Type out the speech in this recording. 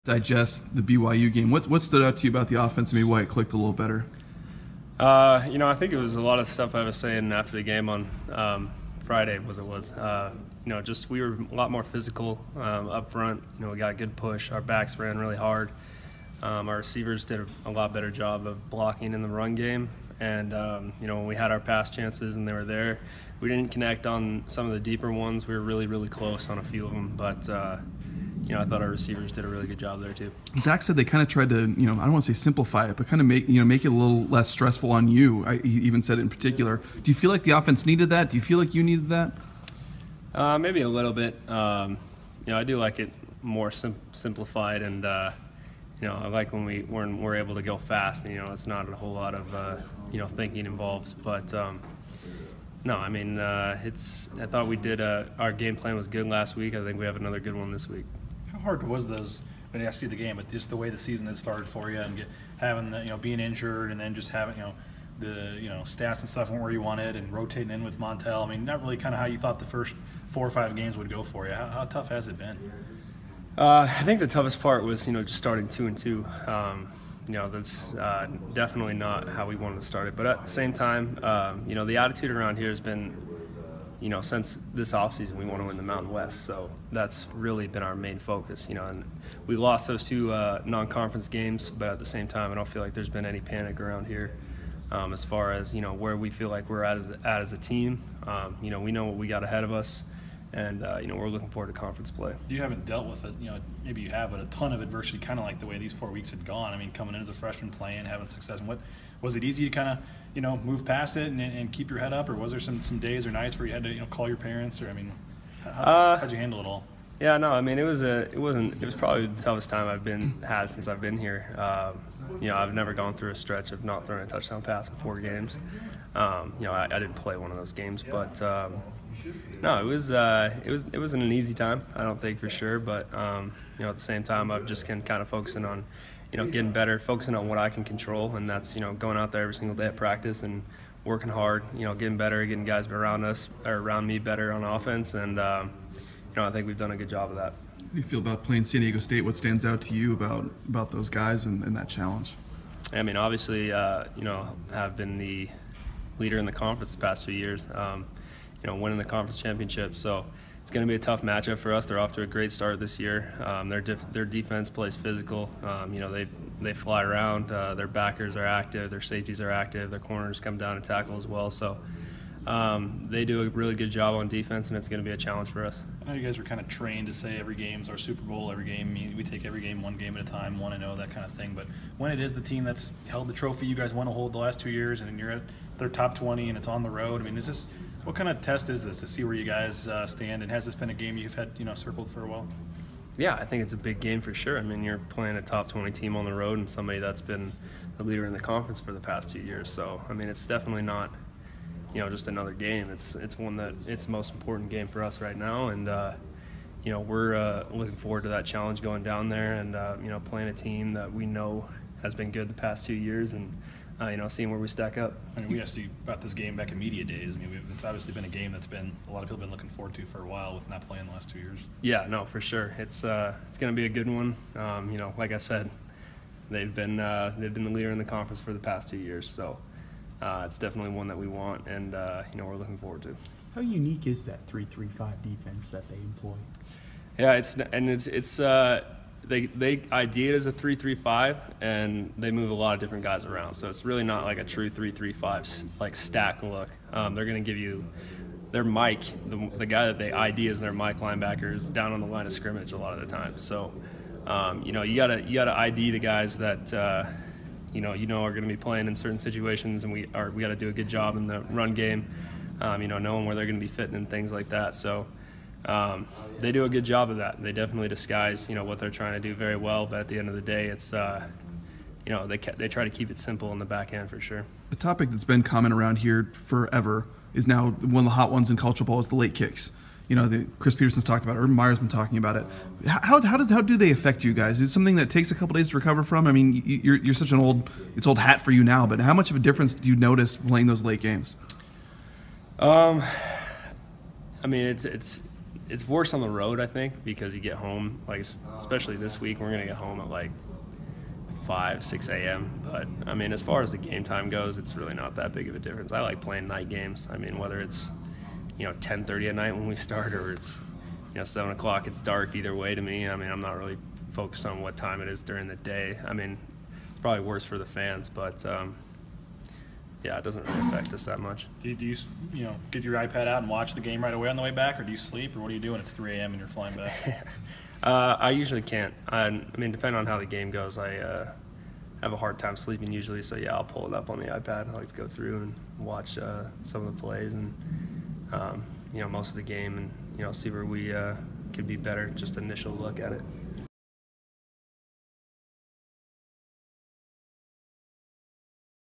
digest the BYU game. What stood out to you about the offense and maybe why it clicked a little better? I think it was a lot of stuff I was saying after the game on Friday. Just we were a lot more physical up front. We got a good push. Our backs ran really hard. Our receivers did a lot better job of blocking in the run game. And, when we had our pass chances and they were there, we didn't connect on some of the deeper ones. We were really, really close on a few of them. But, I thought our receivers did a really good job there too. Zach said they kind of tried to, I don't want to say simplify it, but kind of make it a little less stressful on you. He even said it in particular. Do you feel like the offense needed that? Do you feel like you needed that? Maybe a little bit. I do like it more simplified, and I like when we're able to go fast. And, it's not a whole lot of thinking involved. But no, I thought we did. Our game plan was good last week. I think we have another good one this week. How hard was those? I asked you the game, but just the way the season had started for you, and having the, being injured, and then just having the stats and stuff weren't where you wanted, and rotating in with Montel. Not really kind of how you thought the first 4 or 5 games would go for you. How tough has it been? I think the toughest part was just starting 2-2. That's definitely not how we wanted to start it. But at the same time, the attitude around here has been, since this offseason, we want to win the Mountain West. So that's really been our main focus. And we lost those 2 non-conference games, but at the same time, I don't feel like there's been any panic around here as far as where we feel like we're at as a team. We know what we got ahead of us. And, we're looking forward to conference play. You haven't dealt with it, maybe you have, but a ton of adversity, kind of like the way these 4 weeks had gone. Coming in as a freshman, playing, having success. And was it easy to kind of, move past it and keep your head up, or was there some days or nights where you had to, call your parents, or, how'd you handle it all? Yeah, no, it was probably the toughest time I've had since I've been here. I've never gone through a stretch of not throwing a touchdown pass in 4 games. I didn't play one of those games, but no, it wasn't an easy time, I don't think, for sure. But at the same time, I've just been kind of focusing on getting better, focusing on what I can control, and that's going out there every single day at practice and working hard, getting better, getting guys around me better on offense, and I think we've done a good job of that. How do you feel about playing San Diego State? What stands out to you about those guys and that challenge? Obviously, have been the leader in the conference the past 2 years. Winning the conference championship, so it's going to be a tough matchup for us. They're off to a great start this year. Their defense plays physical. They fly around. Their backers are active. Their safeties are active. Their corners come down and tackle as well. So they do a really good job on defense, and it's going to be a challenge for us. I know you guys were kind of trained to say every game's our Super Bowl. Every game, we take every game one game at a time, 1-0, that kind of thing. But when it is the team that's held the trophy you guys want to hold the last 2 years, and you're at their top 20 and it's on the road, is this? What kind of test is this to see where you guys stand, and has this been a game you've had circled for a while? Yeah, I think it's a big game for sure. You're playing a top 20 team on the road and somebody that's been the leader in the conference for the past 2 years. So it's definitely not just another game. It's one that it's the most important game for us right now, and we're looking forward to that challenge going down there and playing a team that we know has been good the past 2 years, and seeing where we stack up. We asked you about this game back in media days. It's obviously been a game that's been a lot of people have been looking forward to for a while with not playing the last 2 years. Yeah, no, for sure. It's going to be a good one. Like I said, they've been the leader in the conference for the past 2 years, so it's definitely one that we want, and we're looking forward to. How unique is that 3-3-5 defense that they employ? Yeah, They ID it as a 3-3-5, and they move a lot of different guys around. So it's really not like a true 3-3-5 like stack look. They're going to give you their Mike, the guy that they ID as their Mike linebacker is down on the line of scrimmage a lot of the time. So you gotta ID the guys that are going to be playing in certain situations, and we got to do a good job in the run game. Knowing where they're going to be fitting and things like that. So. They do a good job of that. They definitely disguise, what they're trying to do very well. But at the end of the day, it's, they try to keep it simple in the back end for sure. A topic that's been common around here forever is now one of the hot ones in college football is the late kicks. Chris Peterson's talked about it. Urban Meyer's been talking about it. How do they affect you guys? Is it something that takes a couple days to recover from? You're such an old hat for you now. But how much of a difference do you notice playing those late games? It's it's worse on the road, I think, because you get home, like especially this week, we're gonna get home at like 5, 6 a.m. But I mean, as far as the game time goes, it's really not that big of a difference. I like playing night games. I mean, whether it's 10:30 at night when we start, or it's 7 o'clock, it's dark. Either way to me. I mean, I'm not really focused on what time it is during the day. I mean, it's probably worse for the fans, but yeah, it doesn't really affect us that much. Do you get your iPad out and watch the game right away on the way back, or do you sleep, or what do you do when it's 3 a.m. and you're flying back? I usually can't. I mean, depending on how the game goes, I have a hard time sleeping usually. So yeah, I'll pull it up on the iPad. I like to go through and watch some of the plays and most of the game, and see where we could be better. Just initial look at it.